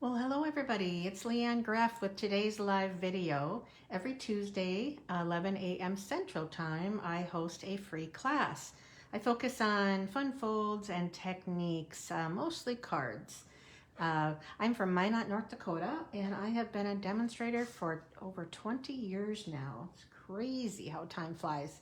Well, hello everybody. It's Leanne Greff with today's live video. Every Tuesday, 11 a.m. Central Time, I host a free class. I focus on fun folds and techniques, mostly cards. I'm from Minot, North Dakota, and I have been a demonstrator for over 20 years now. It's crazy how time flies.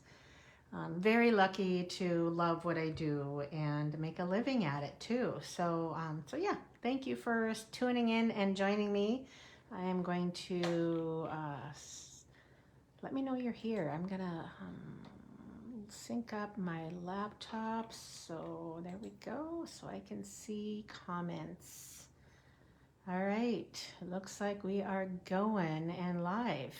I'm very lucky to love what I do and make a living at it too. So yeah, thank you for tuning in and joining me. I am going to let me know you're here. I'm gonna sync up my laptop. So there we go. So I can see comments. All right, looks like we are going and live.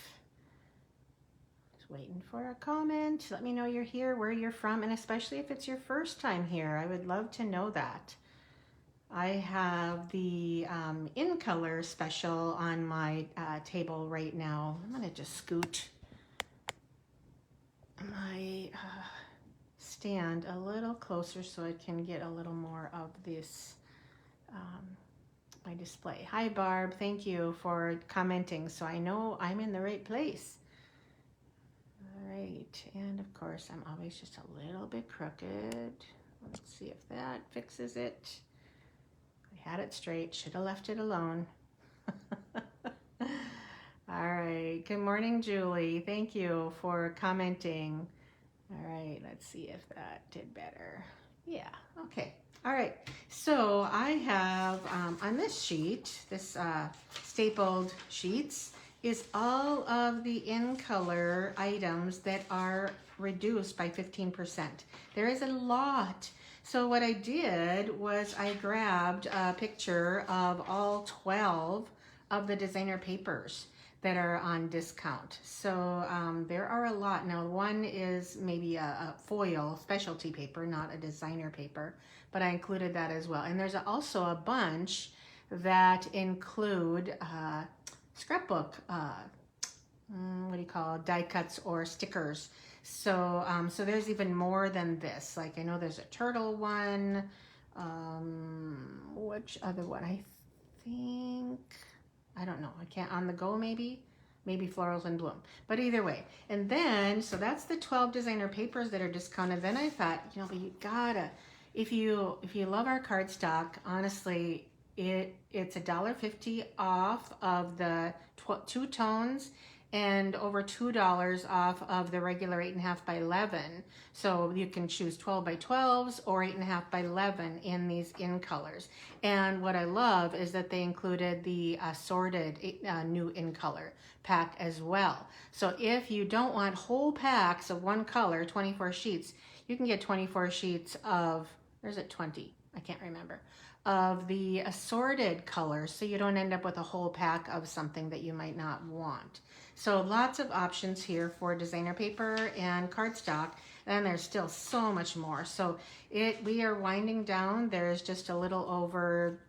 Waiting for a comment. Let me know you're here, where you're from, and especially if it's your first time here. I would love to know that. I have the in color special on my table right now. I'm going to just scoot my stand a little closer so I can get a little more of this my display. Hi Barb, thank you for commenting so I know I'm in the right place. Right, and of course I'm always just a little bit crooked. Let's see if that fixes it. I had it straight, should have left it alone. All right, good morning Julie, thank you for commenting. All right, let's see if that did better. Yeah, okay. All right, so I have on this sheet, this stapled sheets, is all of the in color items that are reduced by 15%. There is a lot. So what I did was I grabbed a picture of all 12 of the designer papers that are on discount. So there are a lot. Now one is maybe a foil specialty paper, not a designer paper, but I included that as well. And there's also a bunch that include scrapbook, what do you call it, die cuts or stickers. So so there's even more than this. Like I know there's a turtle one. Which other one? I think, I don't know. I can't, on the go maybe Florals in Bloom. But either way. And then, so that's the 12 designer papers that are discounted. Then I thought, you know, but you gotta, if you love our cardstock, honestly, it's $1.50 off of the two tones and over $2 off of the regular 8.5 by 11. So you can choose 12 by 12s or 8.5 by 11 in these in colors. And what I love is that they included the assorted new in color pack as well. So if you don't want whole packs of one color, 24 sheets, you can get 24 sheets of, there's it 20, I can't remember, of the assorted colors, so you don't end up with a whole pack of something that you might not want. So lots of options here for designer paper and cardstock, and there's still so much more. So we are winding down. There's just a little over,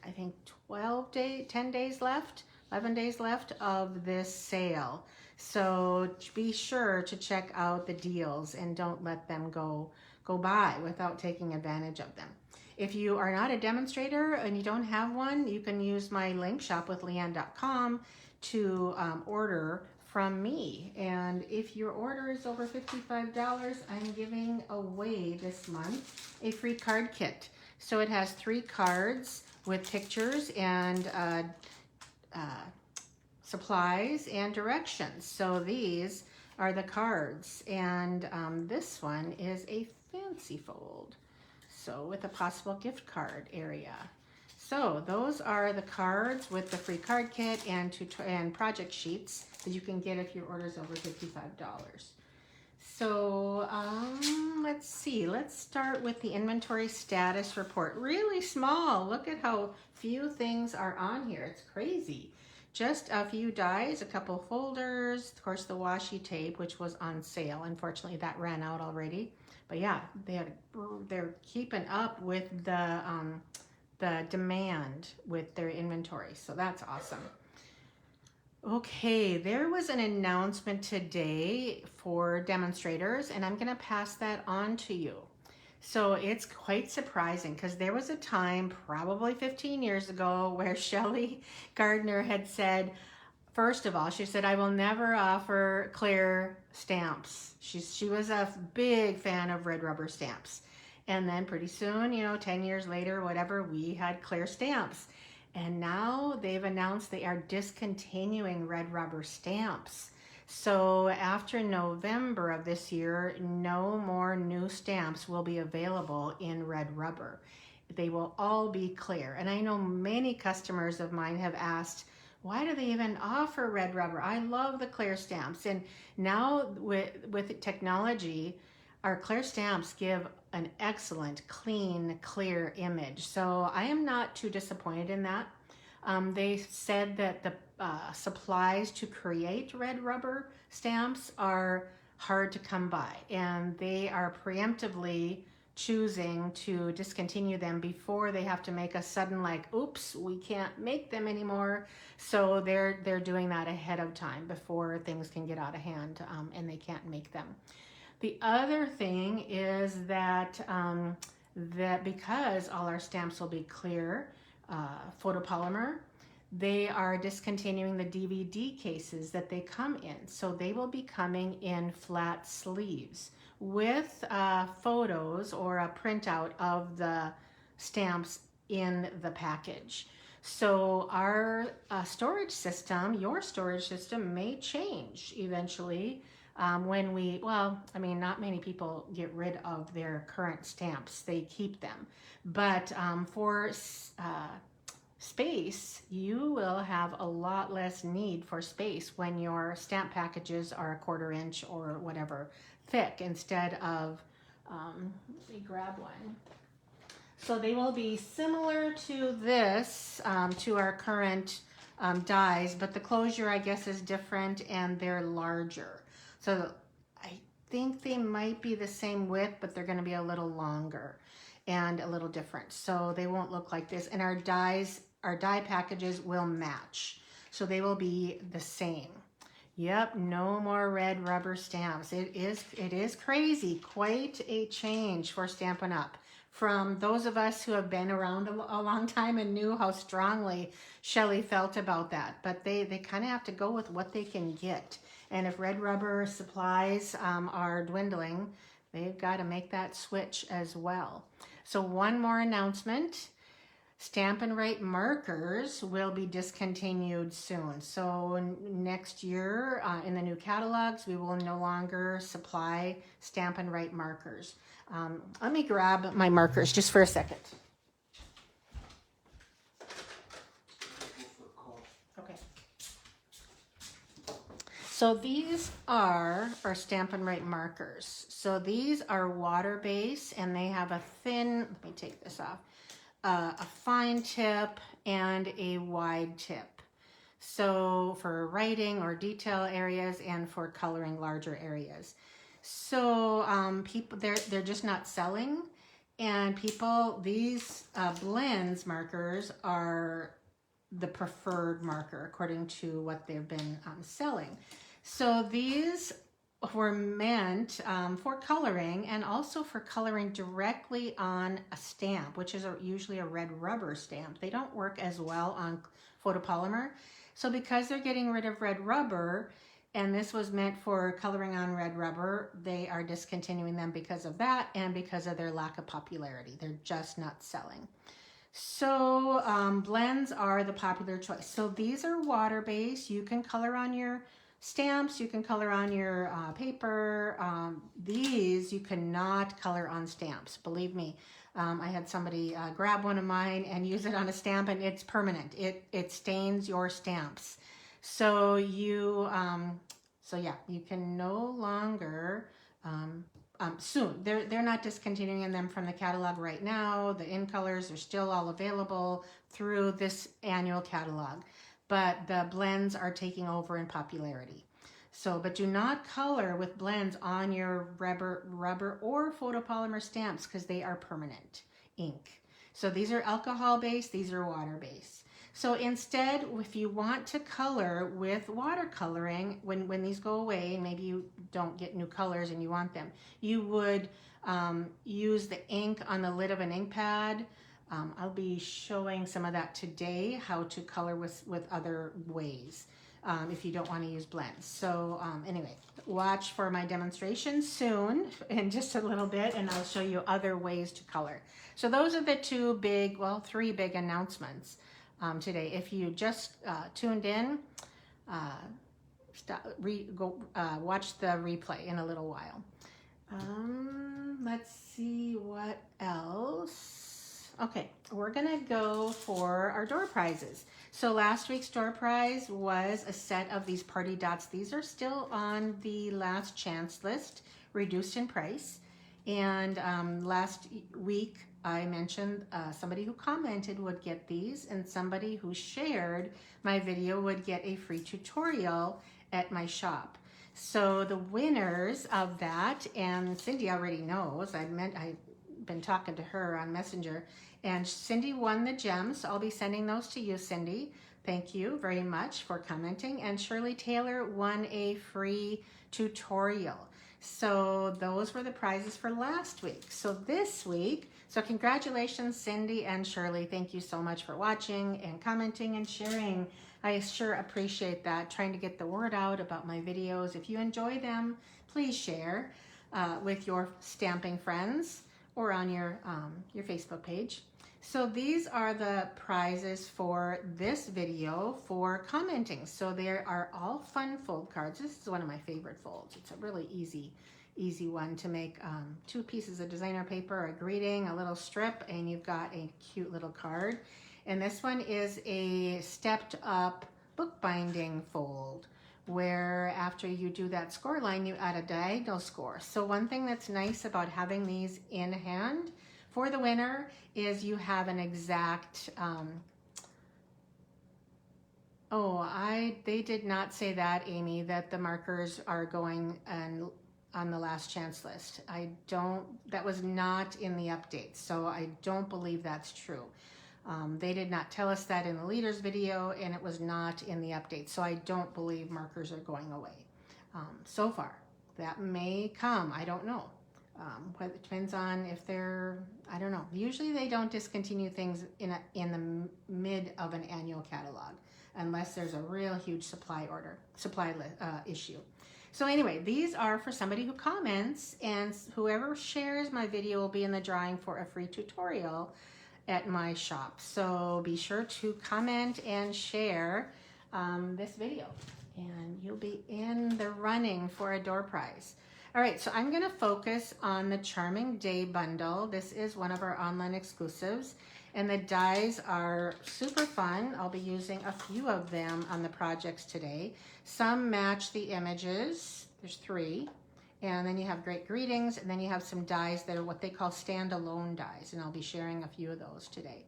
I think 10 days left, 11 days left of this sale. So be sure to check out the deals and don't let them go by without taking advantage of them. If you are not a demonstrator and you don't have one, you can use my link shopwithleanne.com to order from me. And if your order is over $55, I'm giving away this month a free card kit. So it has 3 cards with pictures and supplies and directions. So these are the cards, and this one is a fancy fold. So with a possible gift card area. So those are the cards with the free card kit and project sheets that you can get if your order is over $55. So let's see, let's start with the inventory status report. Really small, look at how few things are on here, it's crazy. Just a few dies, a couple folders, of course the washi tape, which was on sale. Unfortunately that ran out already. But yeah, they're keeping up with the demand with their inventory, so that's awesome. Okay, there was an announcement today for demonstrators, and I'm going to pass that on to you. So it's quite surprising because there was a time, probably 15 years ago, where Shelley Gardner had said, first of all, she said, I will never offer clear stamps. She was a big fan of red rubber stamps. And then pretty soon, 10 years later, whatever, we had clear stamps. And now they've announced they are discontinuing red rubber stamps. So after November of this year, no more new stamps will be available in red rubber. They will all be clear. And I know many customers of mine have asked, why do they even offer red rubber? I love the clear stamps. And now with technology, our clear stamps give an excellent, clean, clear image. So I am not too disappointed in that. They said that the supplies to create red rubber stamps are hard to come by, and they are preemptively choosing to discontinue them before they have to make a sudden oops, we can't make them anymore. So they're doing that ahead of time before things can get out of hand, and they can't make them. The other thing is that because all our stamps will be clear photopolymer, they are discontinuing the DVD cases that they come in. So they will be coming in flat sleeves with photos or a printout of the stamps in the package. So our storage system, your storage system, may change eventually when not many people get rid of their current stamps. They keep them. But for space, you will have a lot less need for space when your stamp packages are 1/4 inch or whatever thick instead of, let me grab one. So they will be similar to this, to our current dies, but the closure, I guess, is different and they're larger. So I think they might be the same width, but they're going to be a little longer and a little different. So they won't look like this. And our die packages will match. So they will be the same. Yep, no more red rubber stamps. It is crazy. Quite a change for Stampin' Up! From those of us who have been around a long time and knew how strongly Shelley felt about that. But they kind of have to go with what they can get. And if red rubber supplies are dwindling, they've got to make that switch as well. So one more announcement. Stampin' Write markers will be discontinued soon. So next year in the new catalogs, we will no longer supply Stampin' Write markers. Let me grab my markers just for a second. Okay. So these are our Stampin' Write markers. So these are water-based and they have a thin, let me take this off, a fine tip and a wide tip. So for writing or detail areas and for coloring larger areas. So people, they're just not selling, and these blends markers are the preferred marker according to what they've been selling. So these were meant for coloring and also for coloring directly on a stamp, which is usually a red rubber stamp. They don't work as well on photopolymer. So because they're getting rid of red rubber, and this was meant for coloring on red rubber, they are discontinuing them because of that and because of their lack of popularity. They're just not selling. So blends are the popular choice. So these are water-based. You can color on your stamps, you can color on your paper. These you cannot color on stamps, believe me. I had somebody grab one of mine and use it on a stamp, and it's permanent. It stains your stamps. So you can no longer soon. They're not discontinuing them from the catalog right now. The in colors are still all available through this annual catalog, but the blends are taking over in popularity. So, but do not color with blends on your rubber or photopolymer stamps because they are permanent ink. So these are alcohol based, these are water based. So instead, if you want to color with watercoloring, when these go away, maybe you don't get new colors and you want them, you would use the ink on the lid of an ink pad. I'll be showing some of that today, how to color with other ways if you don't want to use blends. So anyway, watch for my demonstration soon in just a little bit, and I'll show you other ways to color. So those are the three big announcements today. If you just tuned in, watch the replay in a little while. Let's see what else. Okay, we're gonna go for our door prizes. So last week's door prize was a set of these party dots. These are still on the last chance list, reduced in price. And last week I mentioned somebody who commented would get these, and somebody who shared my video would get a free tutorial at my shop. So the winners of that, and Cindy already knows, I've been talking to her on Messenger, and Cindy won the gems. So I'll be sending those to you, Cindy. Thank you very much for commenting. And Shirley Taylor won a free tutorial. So those were the prizes for last week. So this week, so congratulations, Cindy and Shirley. Thank you so much for watching and commenting and sharing. I sure appreciate that, trying to get the word out about my videos. If you enjoy them, please share with your stamping friends or on your Facebook page. So these are the prizes for this video for commenting. So there are all fun fold cards. This is one of my favorite folds. It's a really easy one to make. 2 pieces of designer paper, a greeting, a little strip, and you've got a cute little card. And this one is a stepped up bookbinding fold, where after you do that score line, you add a diagonal score. So one thing that's nice about having these in hand for the winner is you have an exact, they did not say that, Amy, that the markers are going on the last chance list. That was not in the update, so I don't believe that's true. They did not tell us that in the leaders video, and it was not in the update. So I don't believe markers are going away so far. That may come, I don't know. It depends on if they're, I don't know. Usually they don't discontinue things in the mid of an annual catalog unless there's a real huge supply issue. So anyway, these are for somebody who comments, and whoever shares my video will be in the drawing for a free tutorial at my shop. So be sure to comment and share this video, and you'll be in the running for a door prize. All right, so I'm gonna focus on the Charming Day bundle. This is one of our online exclusives, and the dies are super fun. I'll be using a few of them on the projects today. Some match the images, there's 3. And then you have great greetings, and then you have some dies that are what they call standalone dies, and I'll be sharing a few of those today.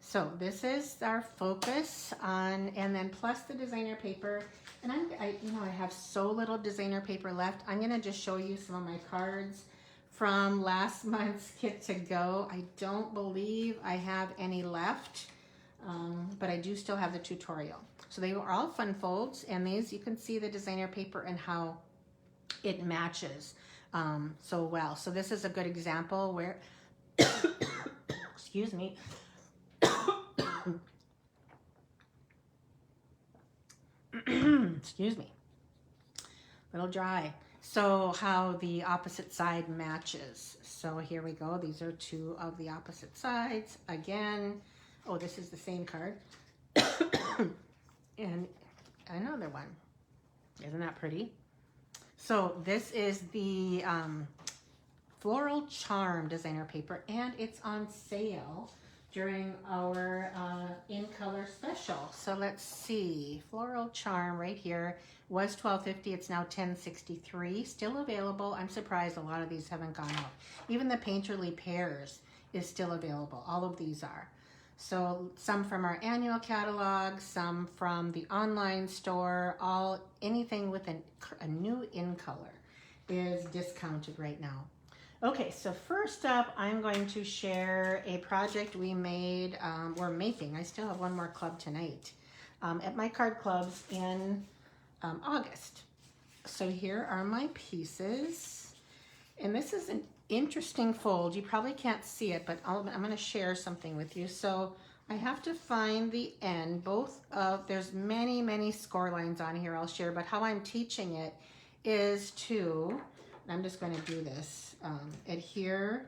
So this is our focus on, and then plus the designer paper. And I have so little designer paper left. I'm gonna just show you some of my cards from last month's Kit to Go. I don't believe I have any left, but I do still have the tutorial. So they were all fun folds, and these, you can see the designer paper and how it matches so well. So this is a good example where, excuse me, excuse me, a little dry. So how the opposite side matches. So here we go. These are 2 of the opposite sides. Again, oh, this is the same card. And another one. Isn't that pretty? So this is the Floral Charm designer paper, and it's on sale during our in color special. So let's see, Floral Charm right here was $12.50. It's now $10.63. Still available. I'm surprised a lot of these haven't gone out. Even the Painterly Pears is still available. All of these are. So some from our annual catalog, some from the online store, anything with a new in color is discounted right now. Okay, so first up, I'm going to share a project we made, we're making. I still have one more club tonight at my card clubs in August. So here are my pieces. And this is an interesting fold. You probably can't see it, but I'm going to share something with you. So I have to find the end. There's many, many score lines on here I'll share, but how I'm teaching it is to, I'm just going to do this, adhere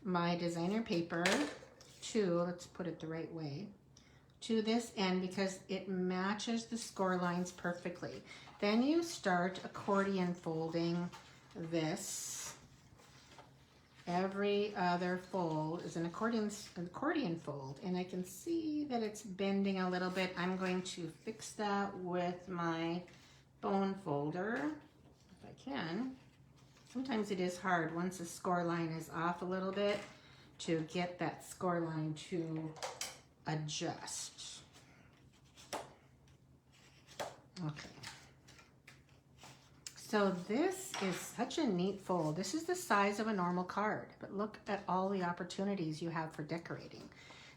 my designer paper to, let's put it the right way, to this end because it matches the score lines perfectly. Then you start accordion folding this. Every other fold is an accordion fold, and I can see that it's bending a little bit. I'm going to fix that with my bone folder, if I can. Sometimes it is hard once the score line is off a little bit to get that score line to adjust. Okay. So this is such a neat fold. This is the size of a normal card, but look at all the opportunities you have for decorating.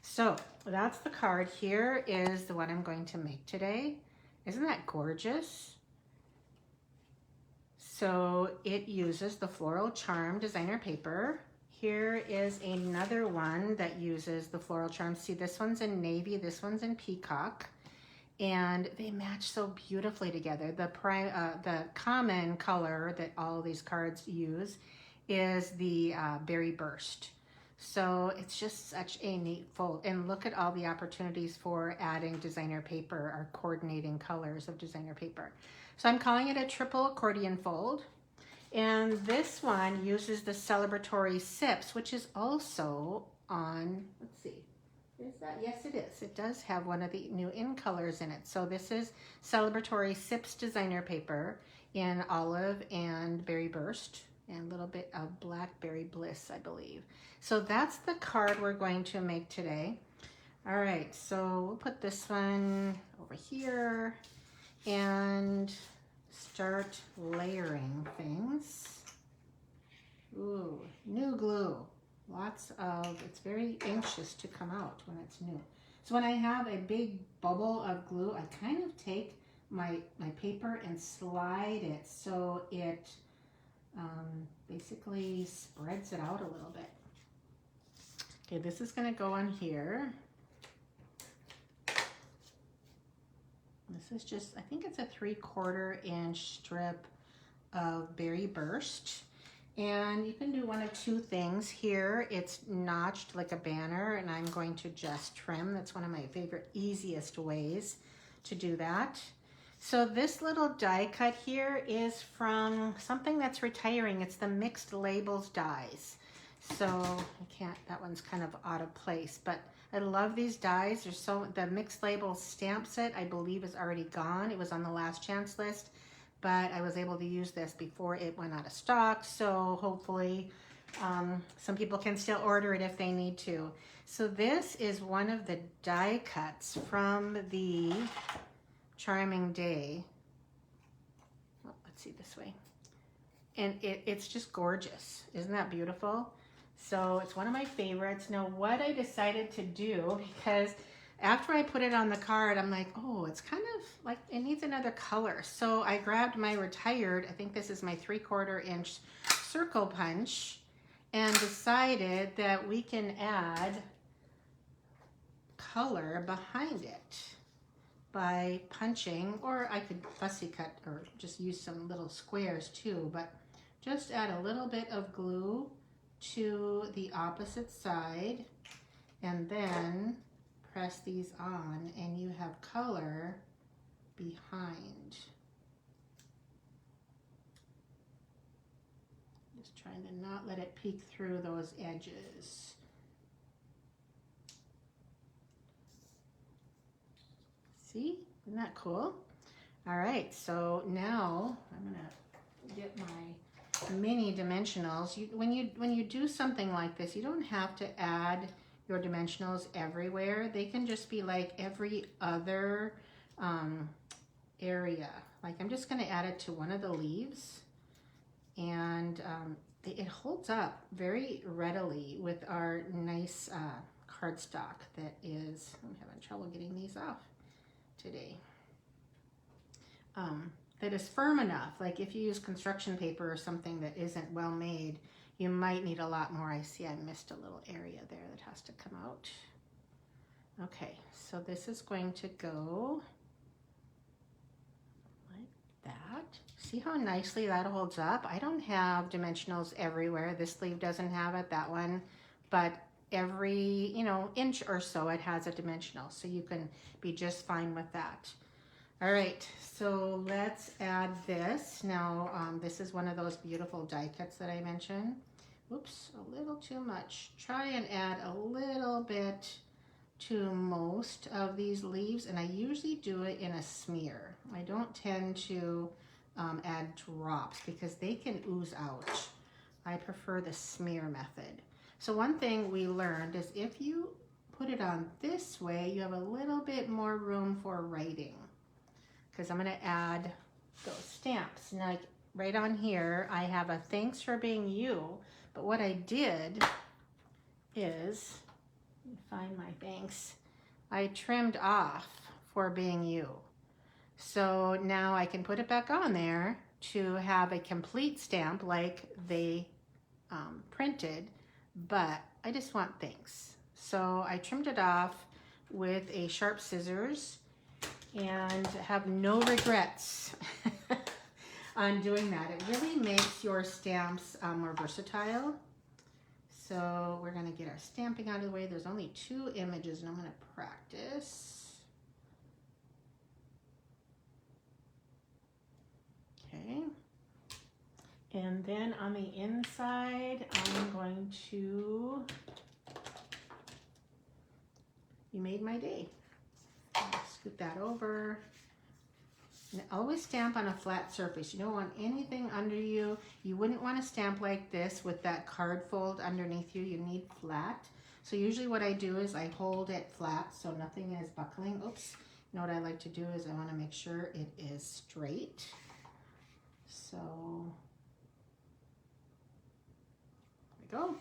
So that's the card. Here is the one I'm going to make today. Isn't that gorgeous? So it uses the Floral Charm designer paper. Here is another one that uses the Floral Charm. See, this one's in navy, this one's in peacock. And they match so beautifully together. The common color that all these cards use is the Berry Burst. So it's just such a neat fold. And look at all the opportunities for adding designer paper or coordinating colors of designer paper. So I'm calling it a triple accordion fold. And this one uses the celebratory sips, which is also on, let's see. Is that? Yes, it is. It does have one of the new in colors in it. So this is Celebratory Sips designer paper in olive and berry burst and a little bit of blackberry bliss, I believe. So that's the card we're going to make today. All right, so we'll put this one over here and start layering things. Ooh, new glue. It's very anxious to come out when it's new. So when I have a big bubble of glue, I kind of take my paper and slide it so it basically spreads it out a little bit. Okay, this is going to go on here. This is just, I think it's a 3/4 inch strip of Berry Burst. And you can do one of two things here. It's notched like a banner, and I'm going to just trim. That's one of my favorite, easiest ways to do that. So this little die cut here is from something that's retiring. It's the Mixed Labels dies. So I can't, that one's kind of out of place, but I love these dies. The Mixed Labels stamp set, I believe, is already gone. It was on the last chance list, but I was able to use this before it went out of stock. So hopefully some people can still order it if they need to. So this is one of the die cuts from the Charming Day. Oh, let's see this way. And it's just gorgeous. Isn't that beautiful? So it's one of my favorites. Now what I decided to do, because after I put it on the card, I'm like, oh, it's kind of like, it needs another color. So I grabbed my retired, I think this is my 3/4 inch circle punch, and decided that we can add color behind it by punching, or I could fussy cut or just use some little squares too, but just add a little bit of glue to the opposite side and then press these on and you have color behind. Just trying to not let it peek through those edges. See, isn't that cool? All right, so now I'm gonna get my mini dimensionals. When you do something like this, you don't have to add your dimensionals everywhere. They can just be like every other area. Like I'm just gonna add it to one of the leaves, and it holds up very readily with our nice cardstock that is, I'm having trouble getting these off today. That is firm enough. Like if you use construction paper or something that isn't well made, you might need a lot more. I see I missed a little area there that has to come out. Okay, so this is going to go like that. See how nicely that holds up? I don't have dimensionals everywhere. This sleeve doesn't have it, that one, but every, you know, inch or so it has a dimensional, so you can be just fine with that. All right, so let's add this. Now, this is one of those beautiful die cuts that I mentioned. Oops, a little too much. Try and add a little bit to most of these leaves, and I usually do it in a smear. I don't tend to add drops because they can ooze out. I prefer the smear method. So one thing we learned is if you put it on this way, you have a little bit more room for writing, because I'm going to add those stamps. Now, right on here, I have a thanks for being you, but what I did is, let me find my thanks, I trimmed off for being you. So now I can put it back on there to have a complete stamp like they printed, but I just want thanks. So I trimmed it off with a sharp scissors and have no regrets on doing that. It really makes your stamps more versatile. So we're gonna get our stamping out of the way. There's only 2 images and I'm gonna practice. Okay. And then on the inside, I'm going to, you made my day. Scoot that over. And always stamp on a flat surface. You don't want anything under you. You wouldn't want to stamp like this with that card fold underneath you. You need flat. So usually what I do is I hold it flat so nothing is buckling. Oops. You know what I like to do is I want to make sure it is straight. So there we go.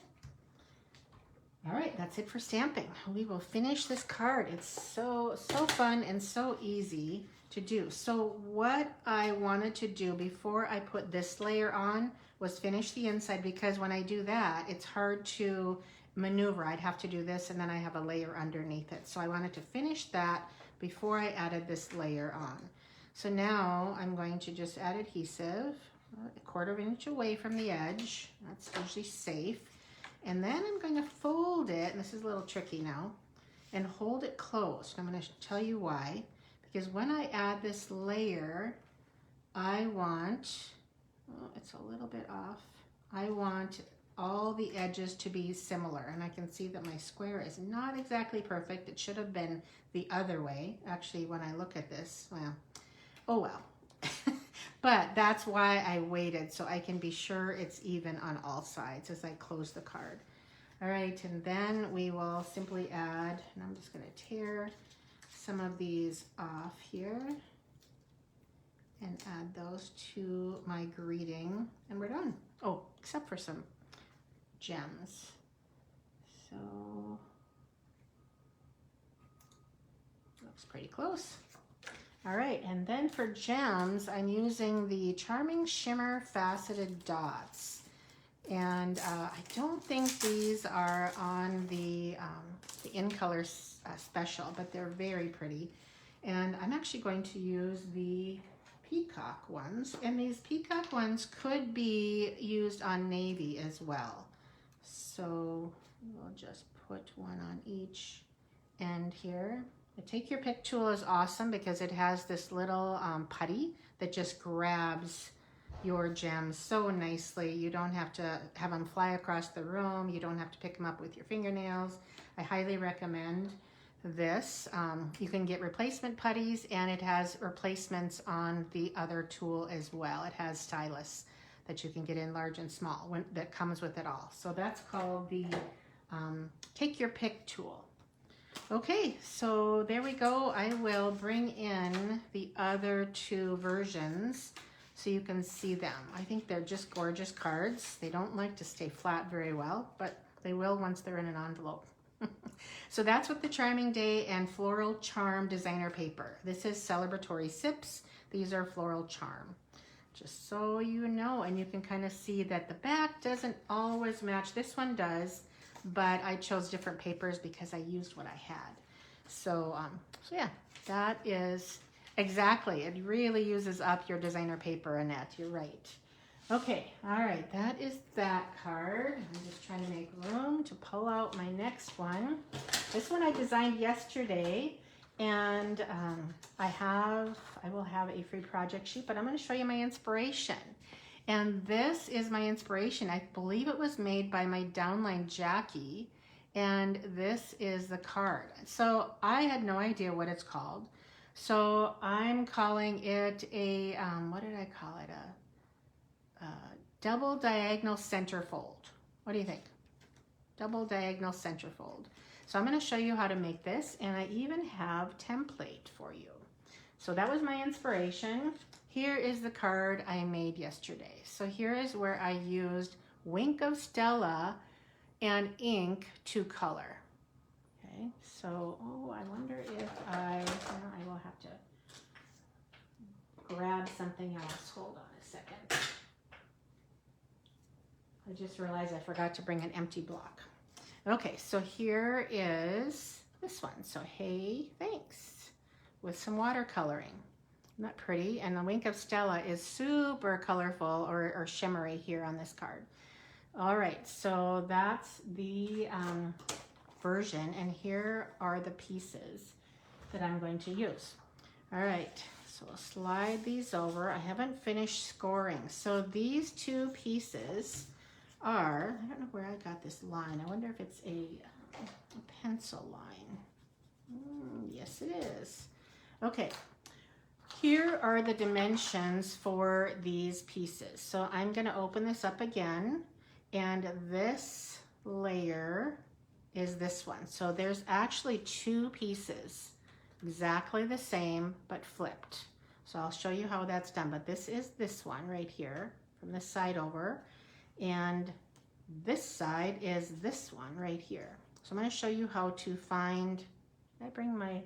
All right, that's it for stamping. We will finish this card. It's so fun and so easy to do. So what I wanted to do before I put this layer on was finish the inside, because when I do that, it's hard to maneuver. I'd have to do this and then I have a layer underneath it. So I wanted to finish that before I added this layer on. So now I'm going to just add adhesive, a 1/4 inch away from the edge. That's usually safe. And then I'm going to fold it, and this is a little tricky now, and hold it closed. I'm going to tell you why. Because when I add this layer, I want, oh, it's a little bit off. I want all the edges to be similar. And I can see that my square is not exactly perfect. It should have been the other way. Actually, when I look at this, well, oh well. But that's why I waited, so I can be sure it's even on all sides as I close the card. All right, and then we will simply add, and I'm just going to tear some of these off here and add those to my greeting, and we're done. Oh, except for some gems. So, looks pretty close. All right, and then for gems, I'm using the Charming Shimmer Faceted Dots. And I don't think these are on the In Color special, but they're very pretty. And I'm actually going to use the peacock ones. And these peacock ones could be used on navy as well. So we'll just put one on each end here. The Take Your Pick tool is awesome because it has this little putty that just grabs your gems so nicely. You don't have to have them fly across the room. You don't have to pick them up with your fingernails. I highly recommend this. You can get replacement putties, and it has replacements on the other tool as well. It has stylus that you can get in large and small that comes with it all. So that's called the Take Your Pick tool. Okay, so there we go. I will bring in the other 2 versions so you can see them. I think they're just gorgeous cards. They don't like to stay flat very well, but they will once they're in an envelope. So that's what the Charming Day and Floral Charm designer paper. This is celebratory sips. These are Floral Charm. Just so you know, and you can kind of see that the back doesn't always match. This one does, but I chose different papers because I used what I had. So yeah, that is exactly. It really uses up your designer paper, Annette. You're right. Okay, all right, that is that card. I'm just trying to make room to pull out my next one. This one I designed yesterday, and I will have a free project sheet, but I'm going to show you my inspiration. And this is my inspiration. I believe it was made by my downline Jackie, and this is the card. So I had no idea what it's called. So I'm calling it a, what did I call it? A double diagonal centerfold. What do you think? Double diagonal centerfold. So I'm going to show you how to make this, and I even have template for you. So that was my inspiration. Here is the card I made yesterday. So here is where I used Wink of Stella and ink to color. Okay, so I wonder if I will have to grab something else. Hold on a second. I just realized I forgot to bring an empty block. Okay, so here is this one. So hey, thanks, with some watercoloring. Isn't that pretty? And the Wink of Stella is super colorful or shimmery here on this card. All right, so that's the version, and here are the pieces that I'm going to use. All right, so I'll slide these over. I haven't finished scoring. So these two pieces are, I don't know where I got this line. I wonder if it's a pencil line. Yes, it is. Okay, here are the dimensions for these pieces. So I'm going to open this up again, and this layer is this one. So there's actually two pieces, exactly the same, but flipped. So I'll show you how that's done, but this is this one right here, from this side over. And this side is this one right here. So I'm going to show you how to find, did I bring my,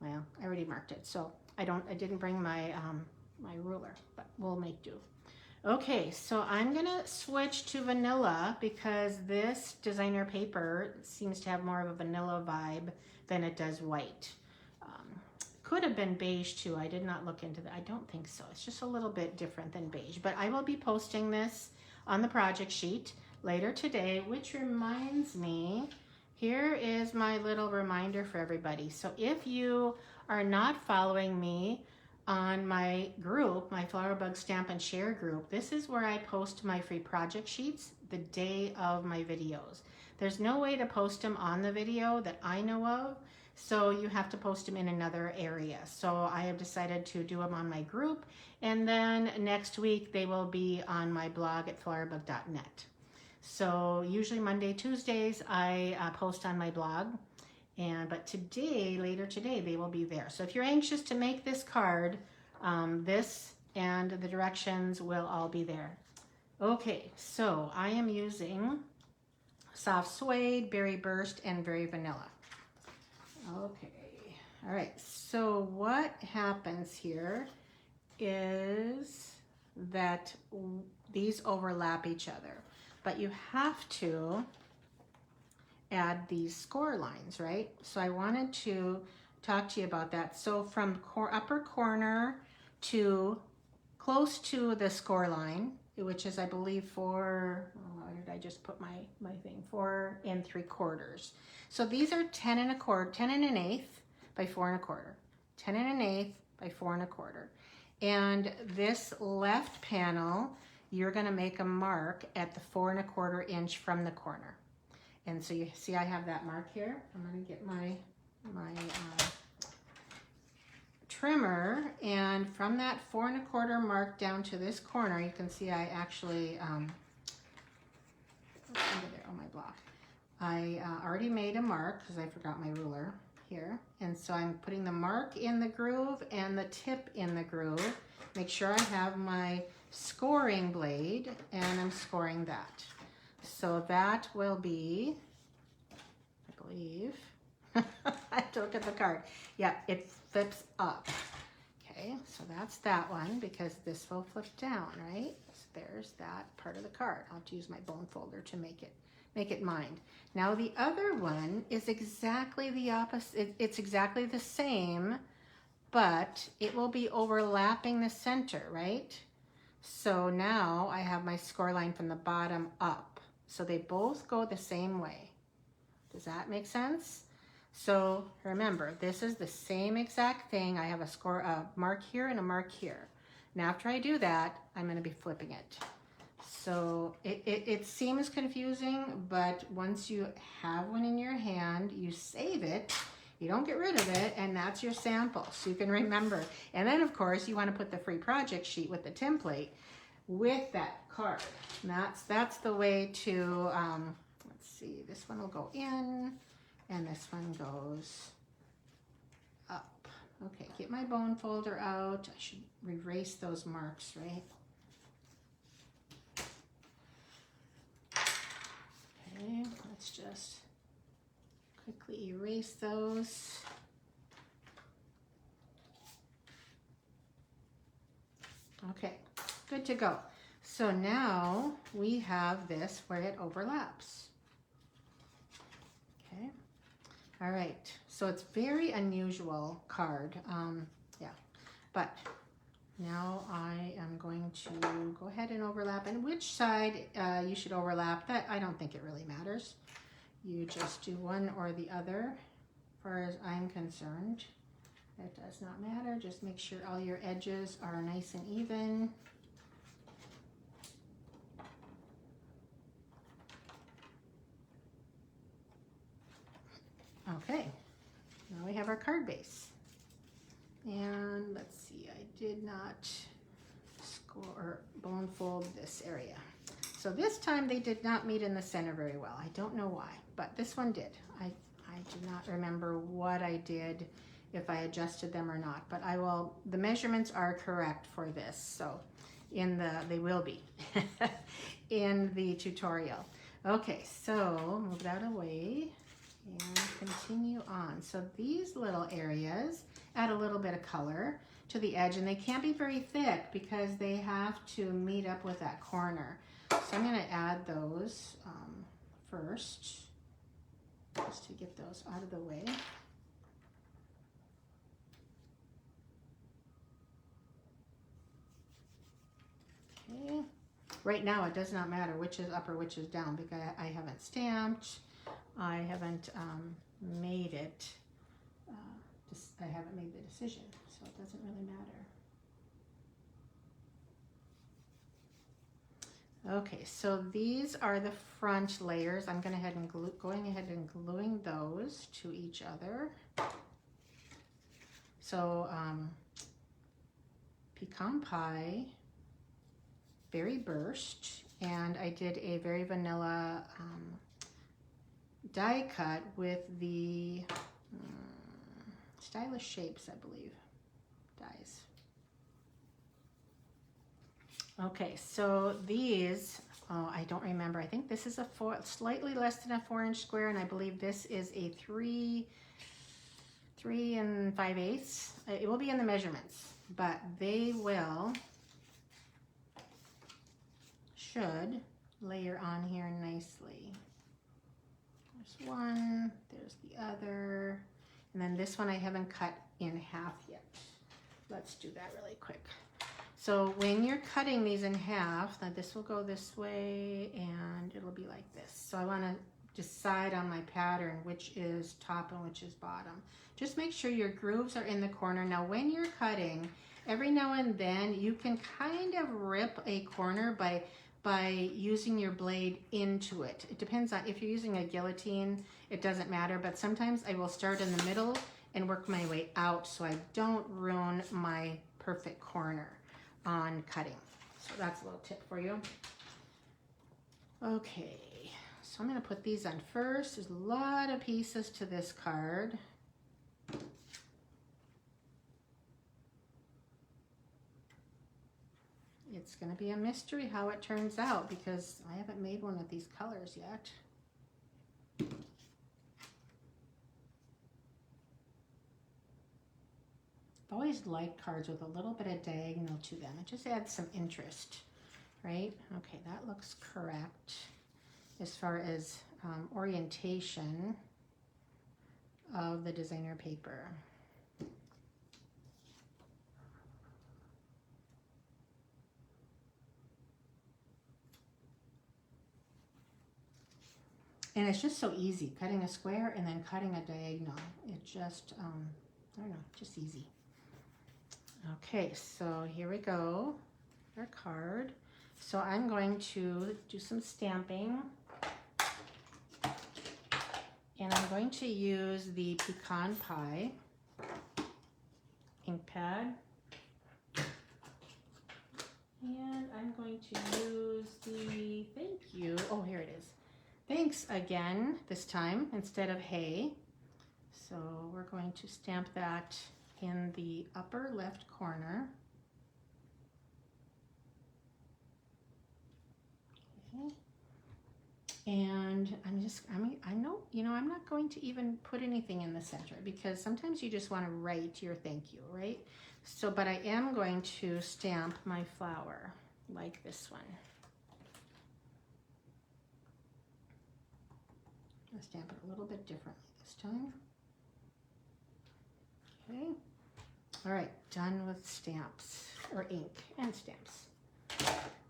well, I already marked it. So I didn't bring my, my ruler, but we'll make do. Okay, so I'm going to switch to vanilla because this designer paper seems to have more of a vanilla vibe than it does white. Could have been beige too. I did not look into that. I don't think so. It's just a little bit different than beige, but I will be posting this on the project sheet later today, which reminds me, here is my little reminder for everybody. So if you are not following me on my group, my Flower Bug Stamp and Share group, this is where I post my free project sheets the day of my videos. There's no way to post them on the video that I know of, so you have to post them in another area. So I have decided to do them on my group, and then next week they will be on my blog at flowers.net. So usually Monday, Tuesdays, I post on my blog, but today, later today, they will be there. So if you're anxious to make this card, this and the directions will all be there. Okay, so I am using Soft Suede, Berry Burst, and Berry Vanilla. Okay, all right, so what happens here is that these overlap each other, but you have to add these score lines, right? So I wanted to talk to you about that. So from upper corner to close to the score line, which is I believe 4, why did I just put my thing, 4 3/4. So these are 10 1/8 by 4 1/4, 10 1/8 by 4 1/4. And this left panel, you're gonna make a mark at the 4 1/4 inch from the corner. And so you see I have that mark here. I'm gonna get my trimmer, and from that 4 1/4 mark down to this corner, you can see I actually, under there on my block, I already made a mark because I forgot my ruler here. And so I'm putting the mark in the groove and the tip in the groove. make sure I have my scoring blade, and I'm scoring that. So that will be, I believe, I have to look at the card. Yeah, it flips up. Okay, so that's that one because this will flip down, right? So there's that part of the card. I'll have to use my bone folder to make it mind. Now the other one is exactly the opposite. It's exactly the same, but it will be overlapping the center, right? So now I have my score line from the bottom up. So they both go the same way. Does that make sense? So remember, this is the same exact thing. I have a mark here and a mark here. Now after I do that, I'm going to be flipping it. So it seems confusing, but once you have one in your hand, you save it. You don't get rid of it, and that's your sample, so you can remember. And then, of course, you want to put the free project sheet with the template with that card. And that's the way to, let's see, this one will go in, and this one goes up. Okay, get my bone folder out. I should erase those marks, right? Okay, let's just quickly erase those. Okay, good to go. So now we have this where it overlaps. Okay, all right. So it's very unusual card. Yeah, but now I am going to go ahead and overlap. And which side you should overlap, that I don't think it really matters. You just do one or the other, as far as I'm concerned. It does not matter. Just make sure all your edges are nice and even. Okay, now we have our card base. And let's see, I did not score or bone fold this area. So this time they did not meet in the center very well. I don't know why, but this one did. I do not remember what I did, if I adjusted them or not, but I will, the measurements are correct for this. So they will be in the tutorial. Okay, so move that away and continue on. So these little areas add a little bit of color to the edge, and they can't be very thick because they have to meet up with that corner. So I'm going to add those first, just to get those out of the way. Okay. Right now it does not matter which is up or which is down because I haven't stamped, I haven't made it, I haven't made the decision, so it doesn't really matter. Okay, so these are the front layers. I'm going ahead and gluing those to each other. So pecan pie, berry burst, and I did a very vanilla die cut with the Stylish Shapes, I believe, dies. Okay, so these, oh, I don't remember. I think this is a slightly less than a 4-inch square, and I believe this is a 3 5/8. It will be in the measurements, but they should layer on here nicely. There's one, there's the other, and then this one I haven't cut in half yet. Let's do that really quick. So when you're cutting these in half, now this will go this way and it'll be like this. So I want to decide on my pattern which is top and which is bottom. Just make sure your grooves are in the corner. Now when you're cutting, every now and then you can kind of rip a corner by using your blade into it. It depends on, if you're using a guillotine, it doesn't matter, but sometimes I will start in the middle and work my way out so I don't ruin my perfect corner on cutting. So that's a little tip for you. Okay, so I'm going to put these on first. There's a lot of pieces to this card. It's going to be a mystery how it turns out because I haven't made one with these colors yet. I've always liked cards with a little bit of diagonal to them. It just adds some interest, right? Okay, that looks correct as far as orientation of the designer paper. And it's just so easy, cutting a square and then cutting a diagonal. It just, I don't know, just easy. Okay, so here we go, our card. So I'm going to do some stamping. And I'm going to use the Pecan Pie ink pad. And I'm going to use the thank you. Oh, here it is. Thanks again this time instead of hey. So we're going to stamp that in the upper left corner. Okay. And I'm not going to even put anything in the center because sometimes you just want to write your thank you, right? So, but I am going to stamp my flower like this one. I'll stamp it a little bit differently this time. Okay. All right, done with stamps, or ink and stamps.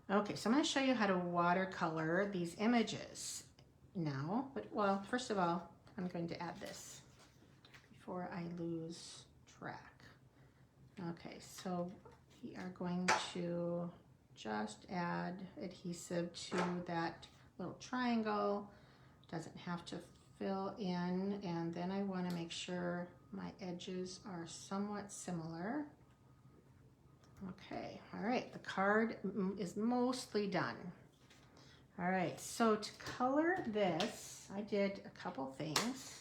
Okay, so I'm going to show you how to watercolor these images now. But, well, first of all, I'm going to add this before I lose track. Okay, so we are going to just add adhesive to that little triangle. Doesn't have to fill in, and then I want to make sure my edges are somewhat similar. Okay, all right, the card is mostly done. All right, so to color this, I did a couple things.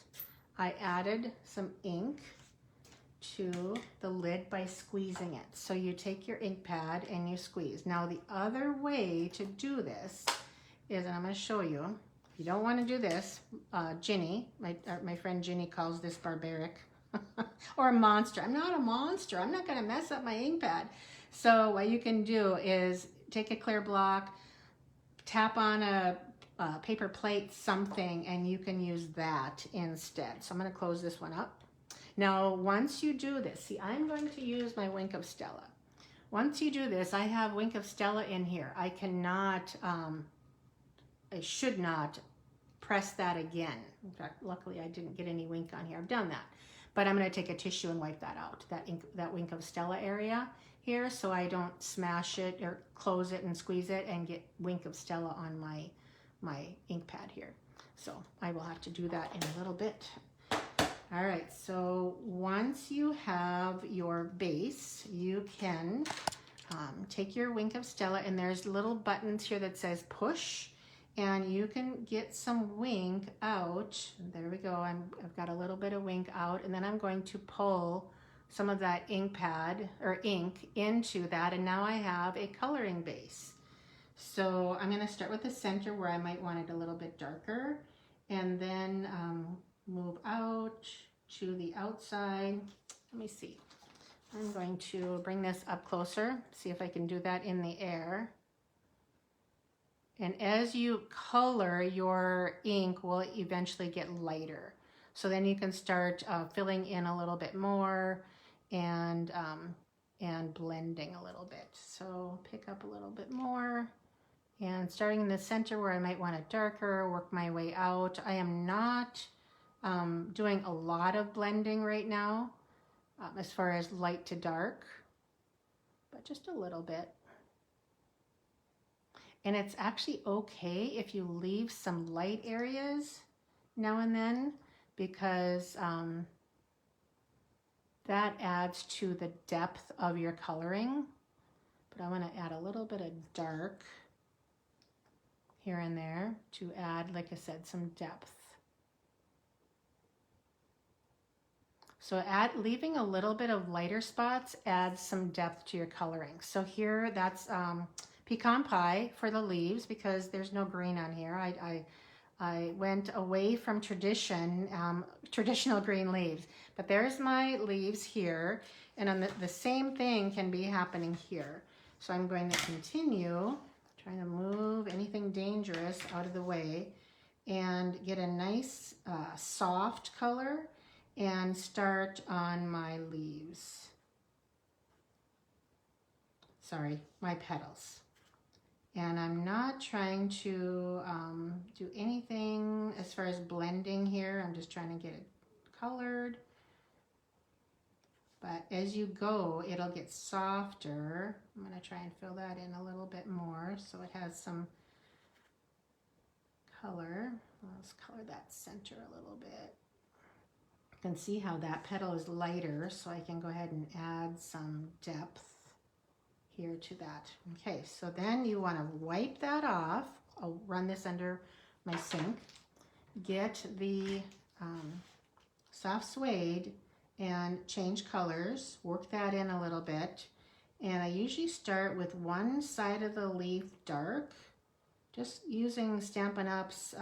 I added some ink to the lid by squeezing it. So you take your ink pad and you squeeze. Now the other way to do this is, and I'm going to show you, if you don't want to do this, Ginny, my friend Ginny calls this barbaric or a monster. I'm not a monster. I'm not going to mess up my ink pad. So what you can do is take a clear block, tap on a paper plate, something, and you can use that instead. So I'm going to close this one up. Now, once you do this, see, I'm going to use my Wink of Stella. Once you do this, I have Wink of Stella in here. I cannot, I should not press that again. In fact, luckily I didn't get any wink on here. I've done that. But I'm going to take a tissue and wipe that out, that Wink of Stella area here, so I don't smash it or close it and squeeze it and get Wink of Stella on my ink pad here. So I will have to do that in a little bit. All right, so once you have your base, you can take your Wink of Stella, and there's little buttons here that says push, and you can get some wink out. There we go. I've got a little bit of wink out, and then I'm going to pull some of that ink pad or ink into that, and now I have a coloring base. So I'm going to start with the center where I might want it a little bit darker, and then move out to the outside. Let me see. I'm going to bring this up closer, see if I can do that in the air. And as you color, your ink will eventually get lighter. So then you can start filling in a little bit more and blending a little bit. So pick up a little bit more. And starting in the center where I might want it darker, work my way out. I am not doing a lot of blending right now as far as light to dark, but just a little bit. And it's actually okay if you leave some light areas now and then, because that adds to the depth of your coloring. But I want to add a little bit of dark here and there to add, like I said, some depth. So leaving a little bit of lighter spots adds some depth to your coloring. So here, that's pecan pie for the leaves because there's no green on here. I went away from traditional green leaves, but there's my leaves here, and on the same thing can be happening here. So I'm going to continue trying to move anything dangerous out of the way and get a nice soft color and start on my leaves. Sorry, my petals. And I'm not trying to do anything as far as blending here. I'm just trying to get it colored. But as you go, it'll get softer. I'm going to try and fill that in a little bit more so it has some color. Let's color that center a little bit. You can see how that petal is lighter, so I can go ahead and add some depth here to that. Okay, so then you want to wipe that off. I'll run this under my sink. Get the soft suede and change colors. Work that in a little bit. And I usually start with one side of the leaf dark, just using Stampin' Up's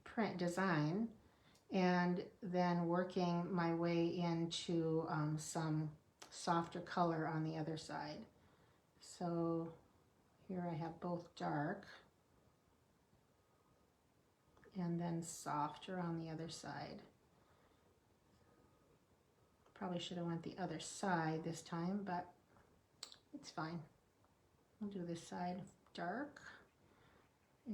print design, and then working my way into some softer color on the other side. So here I have both dark and then softer on the other side. Probably should have went the other side this time, but it's fine. I'll do this side dark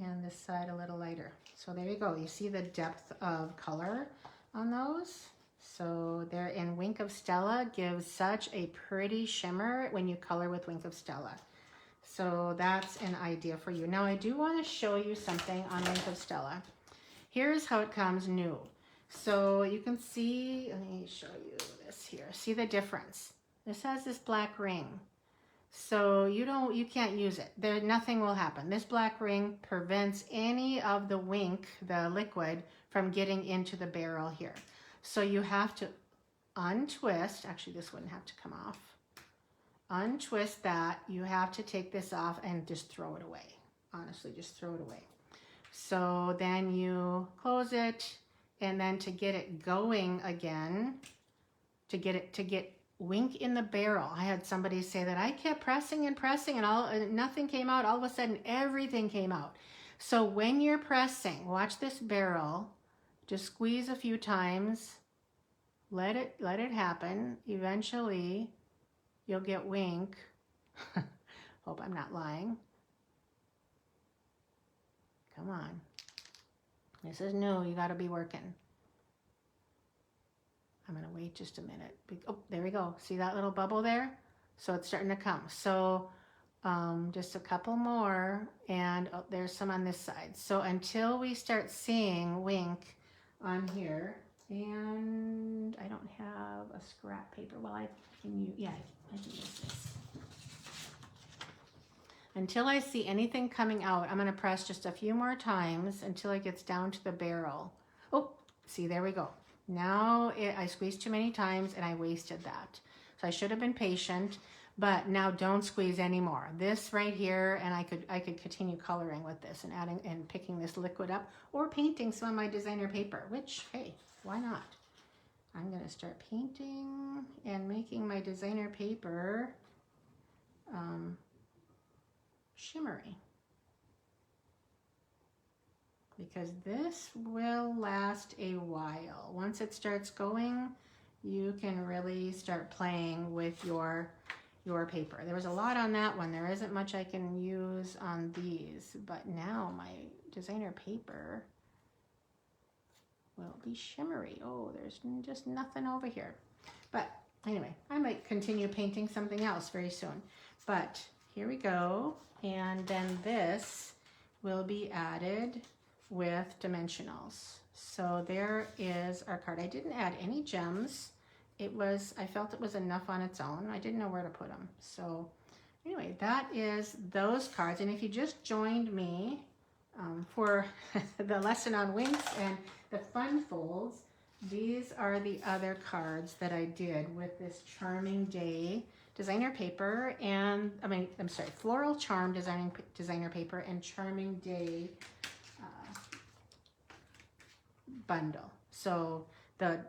and this side a little lighter. So there you go. You see the depth of color on those? So they're in Wink of Stella, gives such a pretty shimmer when you color with Wink of Stella. So that's an idea for you. Now I do want to show you something on Wink of Stella. Here's how it comes new. So you can see, let me show you this here. See the difference? This has this black ring. So you can't use it. Nothing will happen. This black ring prevents any of the Wink, the liquid, from getting into the barrel here. So you have to untwist, actually this wouldn't have to come off. Untwist that, you have to take this off and just throw it away. Honestly, just throw it away. So then you close it, and then to get it going again, to get Wink in the barrel. I had somebody say that I kept pressing and pressing and nothing came out. All of a sudden everything came out. So when you're pressing, watch this barrel, just squeeze a few times, let it happen. Eventually you'll get Wink. Hope I'm not lying. Come on. This is new, you gotta be working. I'm gonna wait just a minute. Oh, there we go. See that little bubble there? So it's starting to come. So just a couple more, and oh, there's some on this side. So until we start seeing Wink on here, and I don't have a scrap paper. Well, I can use, yeah, I can use this. Until I see anything coming out, I'm gonna press just a few more times until it gets down to the barrel. Oh, see, there we go. Now I squeezed too many times and I wasted that. So I should have been patient, but now don't squeeze anymore. This right here, and I could continue coloring with this and adding and picking this liquid up or painting some of my designer paper, which, hey, why not? I'm gonna start painting and making my designer paper shimmery, because this will last a while. Once it starts going, you can really start playing with your paper. There was a lot on that one. There isn't much I can use on these, but now my designer paper will be shimmery. Oh, there's just nothing over here. But anyway, I might continue painting something else very soon. But here we go. And then this will be added with dimensionals. So there is our card. I didn't add any gems. I felt it was enough on its own. I didn't know where to put them. So anyway, that is those cards. And if you just joined me for the lesson on Winks and the fun folds, these are the other cards that I did with this Charming Day designer paper and, I'm sorry, Floral Charm designer paper and Charming Day bundle. So the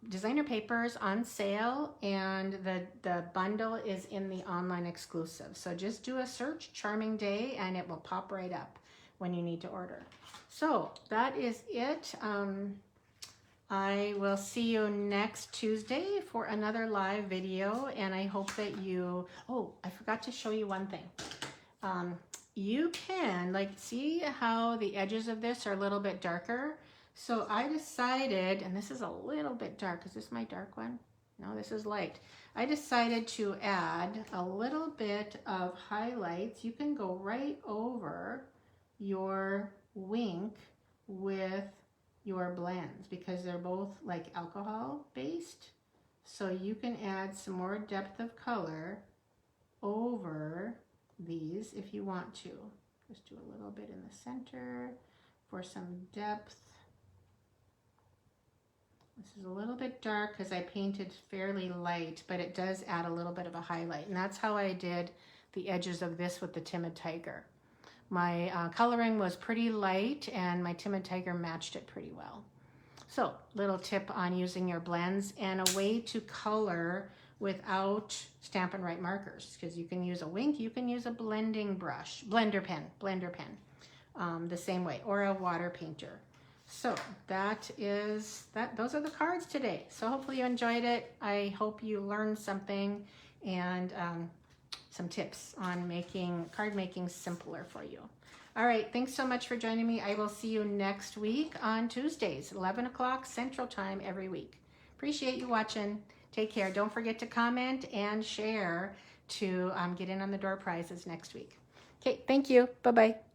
designer paper is on sale and the bundle is in the online exclusive. So just do a search, Charming Day, and it will pop right up when you need to order. So that is it. I will see you next Tuesday for another live video, and I hope that you, oh, I forgot to show you one thing. You can, see how the edges of this are a little bit darker? So I decided, and this is a little bit dark. Is this my dark one? No, this is light. I decided to add a little bit of highlights. You can go right over your wink with your blends because they're both like alcohol based. So you can add some more depth of color over these if you want to. Just do a little bit in the center for some depth. This is a little bit dark because I painted fairly light, but it does add a little bit of a highlight. And that's how I did the edges of this with the Timid Tiger. My coloring was pretty light and my Timid Tiger matched it pretty well. So, little tip on using your blends and a way to color without Stampin' Write markers, because you can use a wink, you can use a blending brush, blender pen, the same way, or a water painter. So those are the cards today. So hopefully you enjoyed it. I hope you learned something and some tips on making card making simpler for you. All right, thanks so much for joining me. I will see you next week on Tuesdays, 11 o'clock Central Time every week. Appreciate you watching. Take care. Don't forget to comment and share to get in on the door prizes next week. Okay, thank you. Bye-bye.